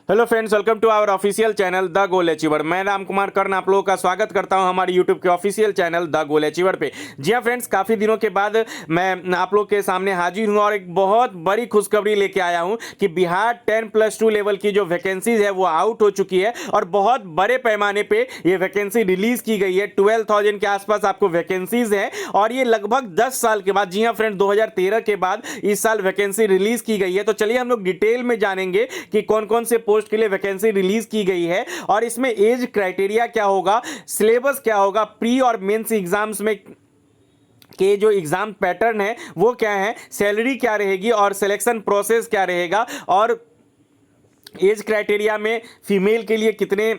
Hello friends, welcome to our official channel the goal achiever. मैं राम कुमार कर्ण आप लोगों का स्वागत करता हूं हमारे यूट्यूब के official channel the goal achiever पे। जी हां फ्रेंड्स, काफ़ी दिनों के बाद मैं आप लोग के सामने हाजिर हूं और एक बहुत बड़ी खुशखबरी लेके आया हूं कि बिहार 10+2 लेवल की जो वैकेंसीज है वो आउट हो चुकी है और बहुत बड़े पैमाने पर ये वैकेंसी रिलीज की गई है। 12,000 के आसपास आपको वैकेंसीज है और ये लगभग 10 साल के बाद, जी हाँ फ्रेंड्स, 2013 के बाद इस साल वैकेंसी रिलीज की गई है। तो चलिए हम लोग डिटेल में जानेंगे कि कौन कौन से पोस्ट के लिए वैकेंसी रिलीज की गई है और इसमें एज क्राइटेरिया क्या होगा, सिलेबस क्या होगा, प्री और मेंस एग्जाम्स में के जो एग्जाम पैटर्न है वो क्या है, सैलरी क्या रहेगी और सिलेक्शन प्रोसेस क्या रहेगा और एज क्राइटेरिया में फीमेल के लिए कितने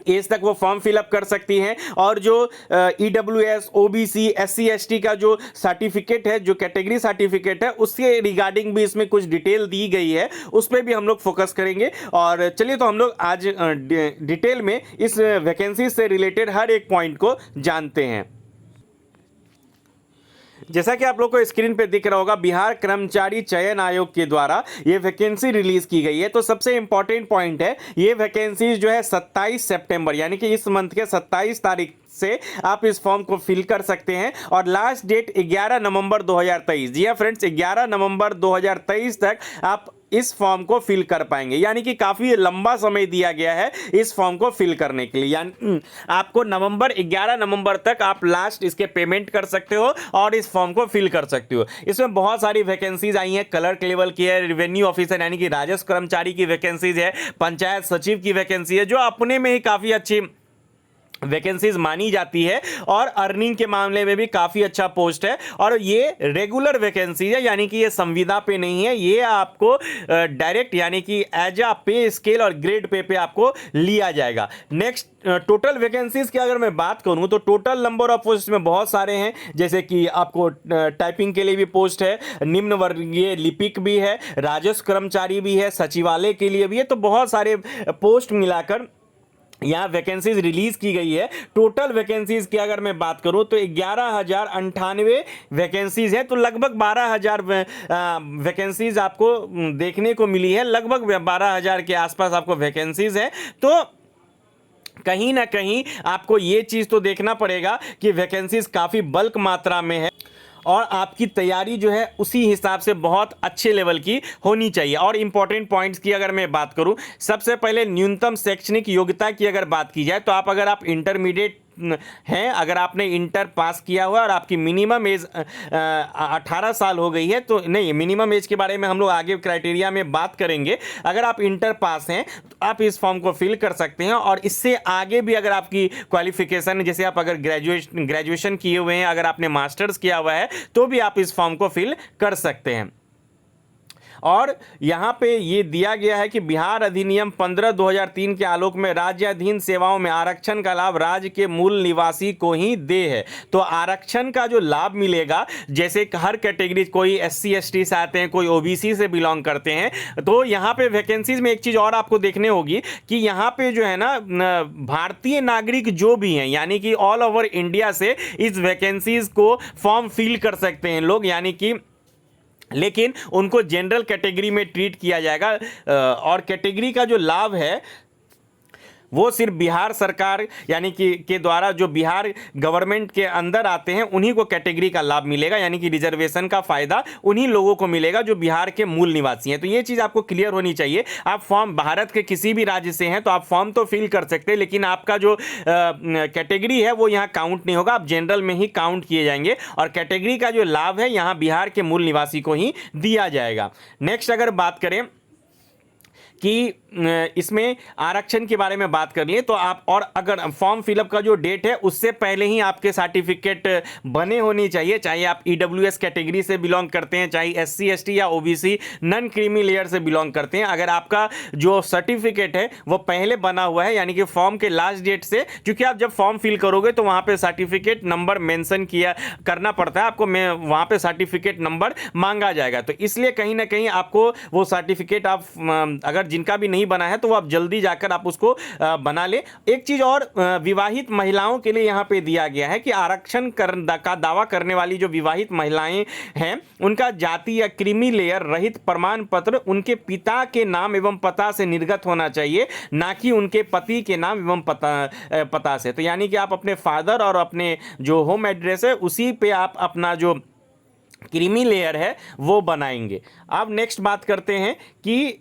एज तक वो फॉर्म फिलअप कर सकती हैं और जो EWS, OBC, SC, ST का जो सर्टिफिकेट है, जो कैटेगरी सर्टिफिकेट है, उसके रिगार्डिंग भी इसमें कुछ डिटेल दी गई है, उस पर भी हम लोग फोकस करेंगे। और चलिए तो हम लोग आज डिटेल में इस वैकेंसी से रिलेटेड हर एक पॉइंट को जानते हैं। जैसा कि आप लोग को स्क्रीन पे दिख रहा होगा, बिहार कर्मचारी चयन आयोग के द्वारा ये वैकेंसी रिलीज की गई है। तो सबसे इंपॉर्टेंट पॉइंट है, ये वैकेंसी जो है 27 सितंबर यानी कि इस मंथ के 27 तारीख से आप इस फॉर्म को फिल कर सकते हैं और लास्ट डेट 11 नवंबर 2023। जी हाँ फ्रेंड्स, 11 नवंबर 2023 तक आप इस फॉर्म को फिल कर पाएंगे, यानी कि काफी लंबा समय दिया गया है इस फॉर्म को फिल करने के लिए। यानी आपको 11 नवंबर तक आप लास्ट इसके पेमेंट कर सकते हो और इस फॉर्म को फिल कर सकते हो। इसमें बहुत सारी वैकेंसीज आई हैं, क्लर्क लेवल की है, रेवेन्यू ऑफिसर यानी कि राजस्व कर्मचारी की वैकेंसीज है, पंचायत सचिव की वैकेंसी है, जो अपने में ही काफी अच्छी वैकेंसीज मानी जाती है और अर्निंग के मामले में भी काफी अच्छा पोस्ट है। और ये रेगुलर वैकेंसी है, यानी कि ये संविदा पे नहीं है, ये आपको डायरेक्ट यानी कि एज अ पे स्केल और ग्रेड पे आपको लिया जाएगा। नेक्स्ट, टोटल वैकेंसीज की अगर मैं बात करूं तो टोटल नंबर ऑफ पोस्ट में बहुत सारे हैं, जैसे कि आपको टाइपिंग के लिए भी पोस्ट है, निम्न वर्गीय लिपिक भी है, राजस्व कर्मचारी भी है, सचिवालय के लिए भी है। तो बहुत सारे पोस्ट मिलाकर यहाँ वैकेंसीज रिलीज की गई है। टोटल वैकेंसीज की अगर मैं बात करूं तो 11,098 वैकेंसीज है, तो लगभग 12,000 वैकेंसीज आपको देखने को मिली है, लगभग 12,000 के आसपास आपको वैकेंसीज है। तो कहीं ना कहीं आपको ये चीज तो देखना पड़ेगा कि वैकेंसीज काफी बल्क मात्रा में है और आपकी तैयारी जो है उसी हिसाब से बहुत अच्छे लेवल की होनी चाहिए। और इंपॉर्टेंट पॉइंट्स की अगर मैं बात करूं, सबसे पहले न्यूनतम शैक्षणिक योग्यता की अगर बात की जाए तो आप अगर आप इंटरमीडिएट हैं, अगर आपने इंटर पास किया हुआ और आपकी मिनिमम एज 18 साल हो गई है, तो नहीं, मिनिमम एज के बारे में हम लोग आगे क्राइटेरिया में बात करेंगे। अगर आप इंटर पास हैं तो आप इस फॉर्म को फिल कर सकते हैं और इससे आगे भी अगर आपकी क्वालिफिकेशन, जैसे आप अगर ग्रेजुएशन किए हुए हैं, अगर आपने मास्टर्स किया हुआ है, तो भी आप इस फॉर्म को फिल कर सकते हैं। और यहाँ पे ये दिया गया है कि बिहार अधिनियम 15/2003 के आलोक में राज्याधीन सेवाओं में आरक्षण का लाभ राज्य के मूल निवासी को ही दे है। तो आरक्षण का जो लाभ मिलेगा, जैसे हर कैटेगरी, कोई SC ST से आते हैं, कोई OBC से बिलोंग करते हैं, तो यहाँ पे वैकेंसीज में एक चीज़ और आपको देखने होगी कि यहाँ पे जो है ना, भारतीय नागरिक जो भी हैं, यानी कि ऑल ओवर इंडिया से इस वैकेंसीज को फॉर्म फिल कर सकते हैं लोग, यानी कि लेकिन उनको जनरल कैटेगरी में ट्रीट किया जाएगा और कैटेगरी का जो लाभ है वो सिर्फ बिहार सरकार यानी कि के द्वारा जो बिहार गवर्नमेंट के अंदर आते हैं उन्हीं को कैटेगरी का लाभ मिलेगा, यानी कि रिजर्वेशन का फायदा उन्हीं लोगों को मिलेगा जो बिहार के मूल निवासी हैं। तो ये चीज़ आपको क्लियर होनी चाहिए। आप फॉर्म भारत के किसी भी राज्य से हैं तो आप फॉर्म तो फिल कर सकते हैं, लेकिन आपका जो कैटेगरी है वो यहाँ काउंट नहीं होगा, आप जनरल में ही काउंट किए जाएंगे और कैटेगरी का जो लाभ है यहाँ बिहार के मूल निवासी को ही दिया जाएगा। नेक्स्ट, अगर बात करें कि इसमें आरक्षण के बारे में बात कर लिए तो आप, और अगर फॉर्म फिलअप का जो डेट है उससे पहले ही आपके सर्टिफिकेट बने होनी चाहिए, चाहे आप EWS कैटेगरी से बिलोंग करते हैं, चाहे SC ST या OBC नॉन क्रीमी लेयर से बिलोंग करते हैं। अगर आपका जो सर्टिफिकेट है वो पहले बना हुआ है, यानी कि फॉर्म के लास्ट डेट से, क्योंकि आप जब फॉर्म फिल करोगे तो वहाँ पे सर्टिफिकेट नंबर मेंशन करना पड़ता है आपको, वहाँ पे सर्टिफिकेट नंबर मांगा जाएगा। तो इसलिए कहीं ना कहीं आपको वो सर्टिफिकेट आप अगर अगर जिनका भी नहीं बना है तो वो आप जल्दी जाकर आप उसको बना ले। एक चीज और विवाहित महिलाओं के लिए यहाँ पे दिया गया है कि आरक्षण का दावा करने वाली जो विवाहित महिलाएं हैं उनका जाति या क्रीमी लेयर रहित प्रमाण पत्र उनके पिता के नाम एवं पता से निर्गत होना चाहिए, ना कि उनके पति के नाम एवं पता से। तो यानी कि आप अपने फादर और अपने जो होम एड्रेस है उसी पे आप अपना जो क्रीमी लेयर है वो बनाएंगे। अब नेक्स्ट बात करते हैं कि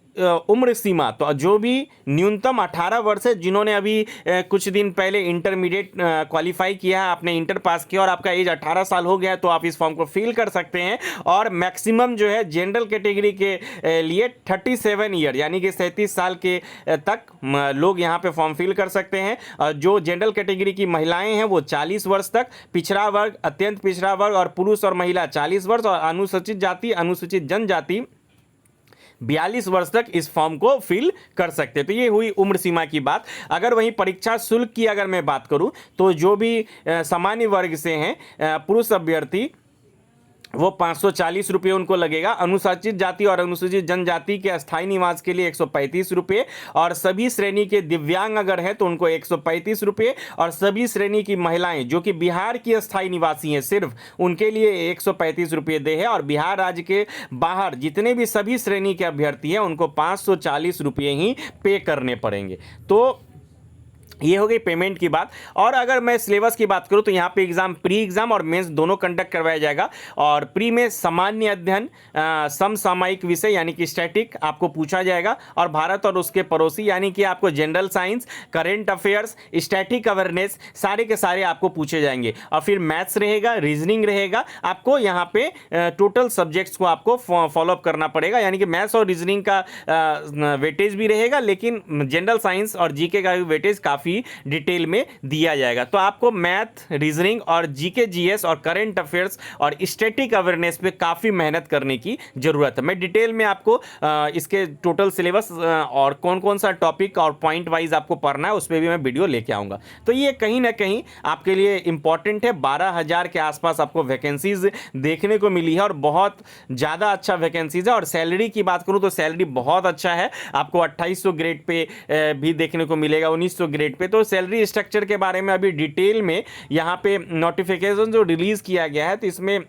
उम्र सीमा, तो जो भी न्यूनतम 18 वर्ष है, जिन्होंने अभी कुछ दिन पहले इंटरमीडिएट क्वालिफाई किया है, आपने इंटर पास किया और आपका एज 18 साल हो गया है, तो आप इस फॉर्म को फिल कर सकते हैं। और मैक्सिमम जो है जनरल कैटेगरी के लिए 37 ईयर यानी कि 37 साल के तक लोग यहाँ पे फॉर्म फिल कर सकते हैं। जो जनरल कैटेगरी की महिलाएं हैं वो 40 वर्ष तक, पिछड़ा वर्ग, अत्यंत पिछड़ा वर्ग और पुरुष और महिला 40 वर्ष और अनुसूचित जाति, अनुसूचित जनजाति 42 वर्ष तक इस फॉर्म को फिल कर सकते हैं। तो ये हुई उम्र सीमा की बात। अगर वहीं परीक्षा शुल्क की अगर मैं बात करूं तो जो भी सामान्य वर्ग से हैं पुरुष अभ्यर्थी वो 540 रुपये उनको लगेगा। अनुसूचित जाति और अनुसूचित जनजाति के अस्थायी निवास के लिए 135 रुपये और सभी श्रेणी के दिव्यांग अगर हैं तो उनको 135 रुपये और सभी श्रेणी की महिलाएं जो कि बिहार की अस्थायी निवासी हैं सिर्फ उनके लिए 135 रुपये दे है। और बिहार राज्य के बाहर जितने भी सभी श्रेणी के अभ्यर्थी हैं उनको 540 रुपये ही पे करने पड़ेंगे। तो ये हो गई पेमेंट की बात। और अगर मैं सिलेबस की बात करूं तो यहाँ पे एग्जाम, प्री एग्जाम और मेंस दोनों कंडक्ट करवाया जाएगा। और प्री में सामान्य अध्ययन, समसामयिक विषय यानी कि स्टैटिक आपको पूछा जाएगा और भारत और उसके पड़ोसी यानी कि आपको general science, current affairs, static awareness सारे के सारे आपको पूछे जाएंगे। और फिर मैथ्स रहेगा, रीजनिंग रहेगा। आपको यहाँ पे टोटल सब्जेक्ट्स को आपको फॉलोअप करना पड़ेगा, यानी कि मैथ्स और रीजनिंग का वेटेज भी रहेगा, लेकिन जनरल साइंस और जीके का भी वेटेज काफ़ी डिटेल में दिया जाएगा। तो आपको मैथ, रीजनिंग और जीके, जीएस और करंट अफेयर्स और स्टैटिक अवेयरनेस पे काफ़ी मेहनत करने की ज़रूरत है। मैं डिटेल में आपको इसके टोटल सिलेबस और कौन कौन सा टॉपिक और पॉइंट वाइज आपको पढ़ना है उस पर भी मैं वीडियो लेके आऊँगा। तो ये कहीं ना कहीं आपके लिए इंपॉर्टेंट है। 12,000 के आसपास आपको वैकेंसीज देखने को मिली है और बहुत ज़्यादा अच्छा वैकेंसीज है। और सैलरी की बात करूँ तो सैलरी बहुत अच्छा है, आपको 2800 ग्रेड पे भी देखने को मिलेगा, 1900 ग्रेड पे। तो सैलरी स्ट्रक्चर के बारे में अभी डिटेल में यहाँ पे नोटिफिकेशन जो रिलीज किया गया है तो इसमें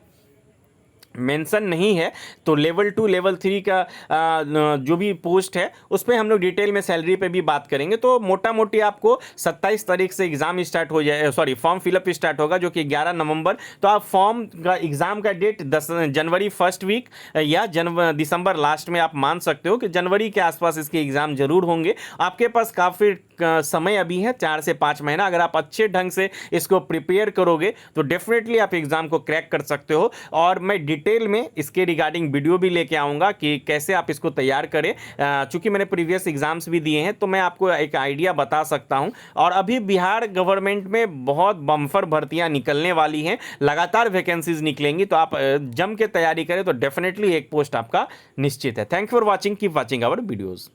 मेंशन नहीं है। तो लेवल 2, लेवल 3 का जो भी पोस्ट है उस पर हम लोग डिटेल में सैलरी पे भी बात करेंगे। तो मोटा मोटी आपको 27 तारीख से एग्ज़ाम स्टार्ट हो जाए, सॉरी फॉर्म फिलअप स्टार्ट होगा जो कि 11 नवंबर। तो आप फॉर्म का एग्ज़ाम का डेट 10 जनवरी फर्स्ट वीक या दिसंबर लास्ट में आप मान सकते हो कि जनवरी के आसपास इसके एग्ज़ाम जरूर होंगे। आपके पास काफ़ी समय अभी है, 4 से 5 महीना। अगर आप अच्छे ढंग से इसको प्रिपेयर करोगे तो डेफिनेटली आप एग्ज़ाम को क्रैक कर सकते हो। और मैं डिटेल में इसके रिगार्डिंग वीडियो भी लेके आऊँगा कि कैसे आप इसको तैयार करें। चूँकि मैंने प्रीवियस एग्जाम्स भी दिए हैं तो मैं आपको एक आइडिया बता सकता हूँ। और अभी बिहार गवर्नमेंट में बहुत बम्फर भर्तियाँ निकलने वाली हैं, लगातार वैकेंसीज निकलेंगी। तो आप जम के तैयारी करें तो डेफिनेटली एक पोस्ट आपका निश्चित है। Thank you for watching, keep watching our videos.